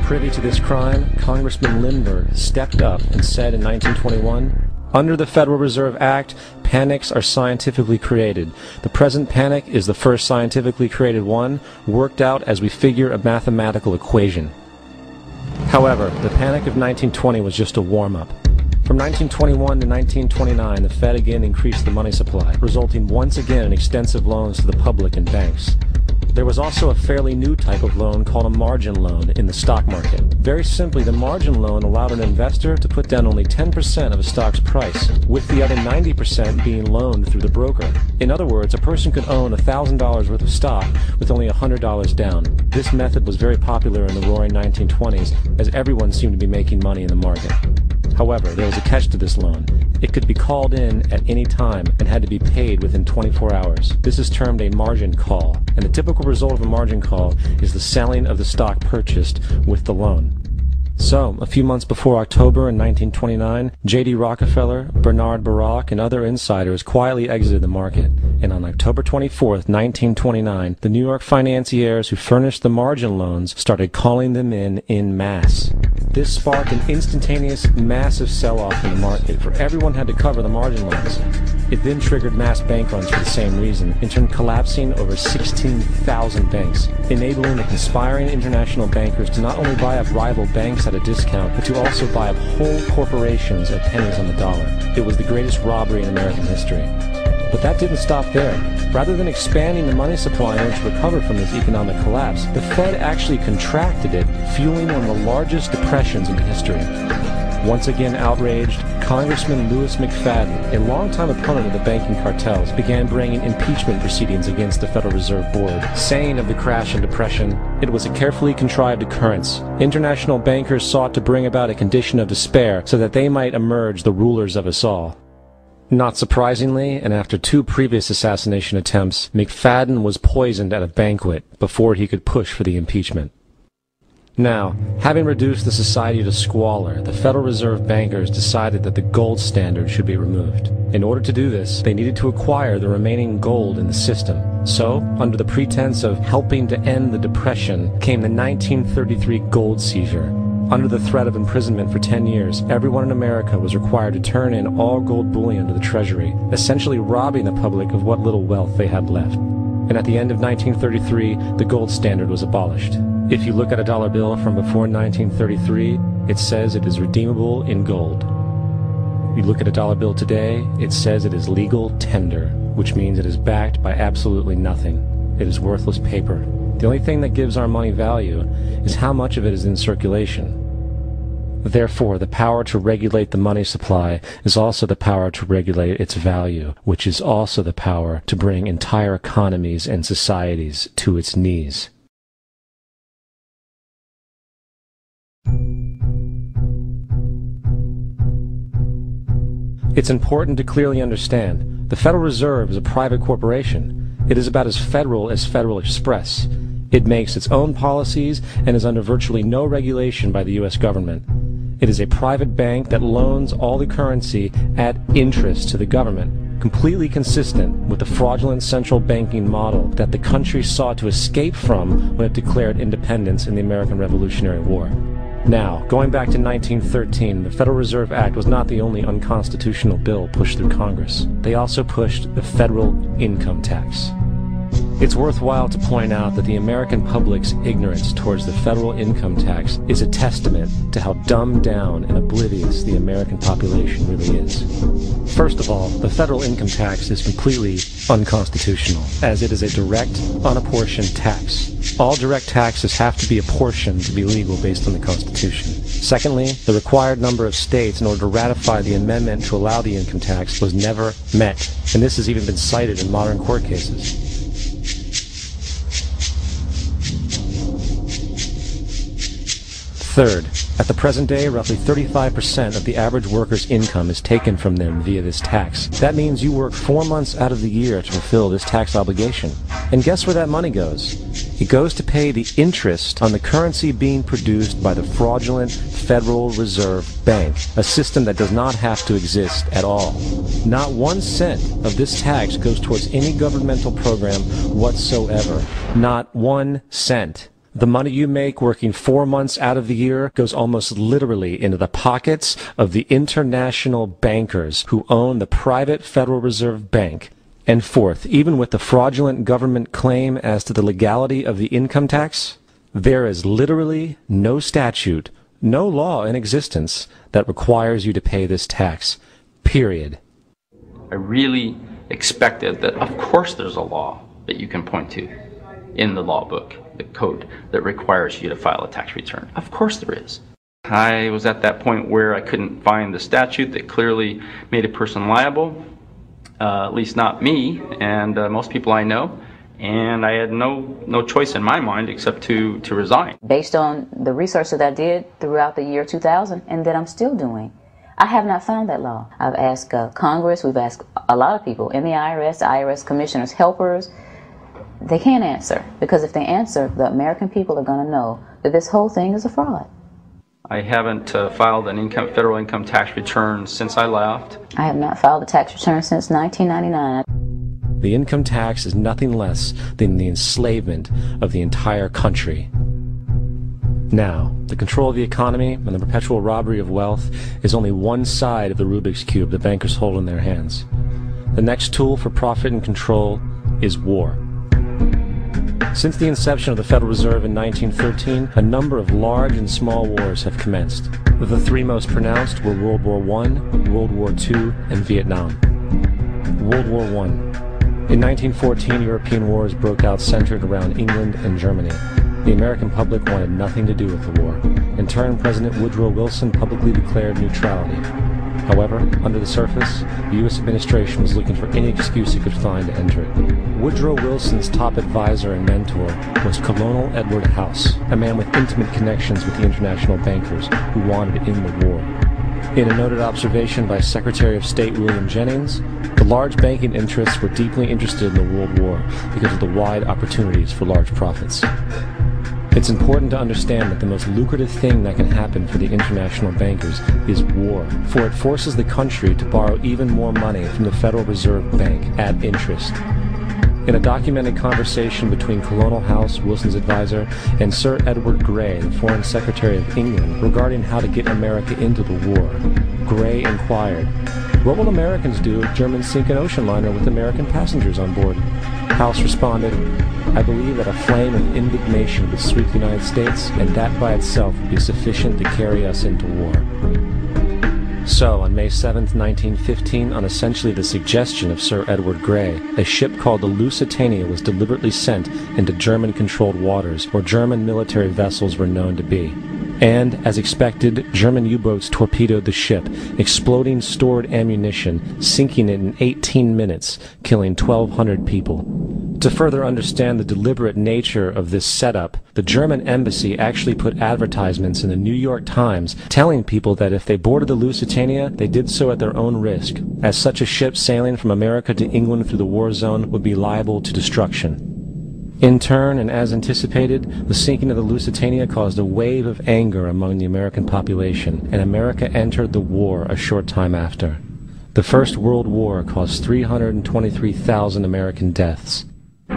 Privy to this crime, Congressman Lindbergh stepped up and said in 1921, "Under the Federal Reserve Act, panics are scientifically created. The present panic is the first scientifically created one, worked out as we figure a mathematical equation." However, the panic of 1920 was just a warm-up. From 1921 to 1929, the Fed again increased the money supply, resulting once again in extensive loans to the public and banks. There was also a fairly new type of loan called a margin loan in the stock market. Very simply, the margin loan allowed an investor to put down only 10% of a stock's price, with the other 90% being loaned through the broker. In other words, a person could own $1,000 worth of stock with only $100 down. This method was very popular in the roaring 1920s, as everyone seemed to be making money in the market. However, there was a catch to this loan. It could be called in at any time and had to be paid within 24 hours. This is termed a margin call, and the typical result of a margin call is the selling of the stock purchased with the loan. So, a few months before October in 1929, J.D. Rockefeller, Bernard Baruch, and other insiders quietly exited the market. And on October 24th, 1929, the New York financiers who furnished the margin loans started calling them in masse. This sparked an instantaneous, massive sell-off in the market, for everyone had to cover the margin loans. It then triggered mass bank runs for the same reason, in turn collapsing over 16,000 banks, enabling the conspiring international bankers to not only buy up rival banks at a discount, but to also buy up whole corporations at pennies on the dollar. It was the greatest robbery in American history. But that didn't stop there. Rather than expanding the money supply in order to recover from this economic collapse, the Fed actually contracted it, fueling one of the largest depressions in history. Once again outraged, Congressman Louis McFadden, a longtime opponent of the banking cartels, began bringing impeachment proceedings against the Federal Reserve Board, saying of the crash and depression, "It was a carefully contrived occurrence. International bankers sought to bring about a condition of despair so that they might emerge the rulers of us all." Not surprisingly, and after 2 previous assassination attempts, McFadden was poisoned at a banquet before he could push for the impeachment. Now, having reduced the society to squalor, the Federal Reserve bankers decided that the gold standard should be removed. In order to do this, they needed to acquire the remaining gold in the system. So, under the pretense of helping to end the Depression, came the 1933 gold seizure. Under the threat of imprisonment for 10 years, everyone in America was required to turn in all gold bullion to the Treasury, essentially robbing the public of what little wealth they had left. And at the end of 1933, the gold standard was abolished. If you look at a dollar bill from before 1933, it says it is redeemable in gold. If you look at a dollar bill today, it says it is legal tender, which means it is backed by absolutely nothing. It is worthless paper. The only thing that gives our money value is how much of it is in circulation. Therefore, the power to regulate the money supply is also the power to regulate its value, which is also the power to bring entire economies and societies to its knees. It's important to clearly understand, the Federal Reserve is a private corporation. It is about as Federal Express. It makes its own policies and is under virtually no regulation by the U.S. government. It is a private bank that loans all the currency at interest to the government, completely consistent with the fraudulent central banking model that the country sought to escape from when it declared independence in the American Revolutionary War. Now, going back to 1913, the Federal Reserve Act was not the only unconstitutional bill pushed through Congress. They also pushed the federal income tax. It's worthwhile to point out that the American public's ignorance towards the federal income tax is a testament to how dumbed down and oblivious the American population really is. First of all, the federal income tax is completely unconstitutional, as it is a direct, unapportioned tax. All direct taxes have to be apportioned to be legal based on the Constitution. Secondly, the required number of states in order to ratify the amendment to allow the income tax was never met, and this has even been cited in modern court cases. Third, at the present day, roughly 35% of the average worker's income is taken from them via this tax. That means you work 4 months out of the year to fulfill this tax obligation. And guess where that money goes? It goes to pay the interest on the currency being produced by the fraudulent Federal Reserve Bank, a system that does not have to exist at all. Not 1 cent of this tax goes towards any governmental program whatsoever. Not 1 cent. The money you make working 4 months out of the year goes almost literally into the pockets of the international bankers who own the private Federal Reserve Bank. And fourth, even with the fraudulent government claim as to the legality of the income tax, there is literally no statute, no law in existence that requires you to pay this tax. Period. I really expected that, of course, there's a law that you can point to in the law book, the code, that requires you to file a tax return. Of course there is. I was at that point where I couldn't find the statute that clearly made a person liable, at least not me and most people I know, and I had no choice in my mind except to resign. Based on the research that I did throughout the year 2000 and that I'm still doing, I have not found that law. I've asked Congress, we've asked a lot of people in the IRS commissioners, helpers. They can't answer, because if they answer, the American people are going to know that this whole thing is a fraud. I haven't filed an federal income tax return since I left. I have not filed a tax return since 1999. The income tax is nothing less than the enslavement of the entire country. Now, the control of the economy and the perpetual robbery of wealth is only one side of the Rubik's Cube the bankers hold in their hands. The next tool for profit and control is war. Since the inception of the Federal Reserve in 1913, a number of large and small wars have commenced. The three most pronounced were World War I, World War II, and Vietnam. World War I. In 1914, European wars broke out centered around England and Germany. The American public wanted nothing to do with the war. In turn, President Woodrow Wilson publicly declared neutrality. However, under the surface, the U.S. administration was looking for any excuse it could find to enter it. Woodrow Wilson's top advisor and mentor was Colonel Edward House, a man with intimate connections with the international bankers who wanted to end the war. In a noted observation by Secretary of State William Jennings, the large banking interests were deeply interested in the World War because of the wide opportunities for large profits. It's important to understand that the most lucrative thing that can happen for the international bankers is war, for it forces the country to borrow even more money from the Federal Reserve Bank at interest. In a documented conversation between Colonel House, Wilson's advisor, and Sir Edward Grey, the Foreign Secretary of England, regarding how to get America into the war, Grey inquired, "What will Americans do if Germans sink an ocean liner with American passengers on board?" House responded, "I believe that a flame of indignation would sweep the United States, and that by itself would be sufficient to carry us into war." So, on May 7, 1915, on essentially the suggestion of Sir Edward Grey, a ship called the Lusitania was deliberately sent into German-controlled waters where German military vessels were known to be. And, as expected, German U-boats torpedoed the ship, exploding stored ammunition, sinking it in 18 minutes, killing 1,200 people. To further understand the deliberate nature of this setup, the German embassy actually put advertisements in the New York Times telling people that if they boarded the Lusitania, they did so at their own risk, as such a ship sailing from America to England through the war zone would be liable to destruction. In turn, and as anticipated, the sinking of the Lusitania caused a wave of anger among the American population, and America entered the war a short time after. The First World War caused 323,000 American deaths.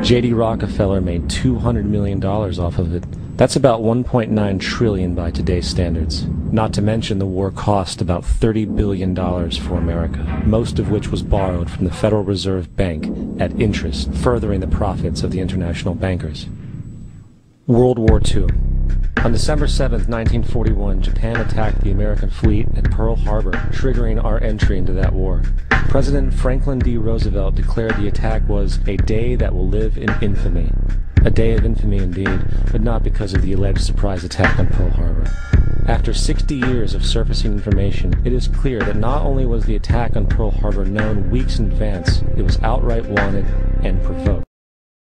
J.D. Rockefeller made $200 million off of it. That's about $1.9 trillion by today's standards. Not to mention the war cost about $30 billion for America, most of which was borrowed from the Federal Reserve Bank at interest, furthering the profits of the international bankers. World War II. On December 7, 1941, Japan attacked the American fleet at Pearl Harbor, triggering our entry into that war. President Franklin D. Roosevelt declared the attack was a day that will live in infamy. A day of infamy indeed, but not because of the alleged surprise attack on Pearl Harbor. After 60 years of surfacing information, it is clear that not only was the attack on Pearl Harbor known weeks in advance, it was outright wanted and provoked.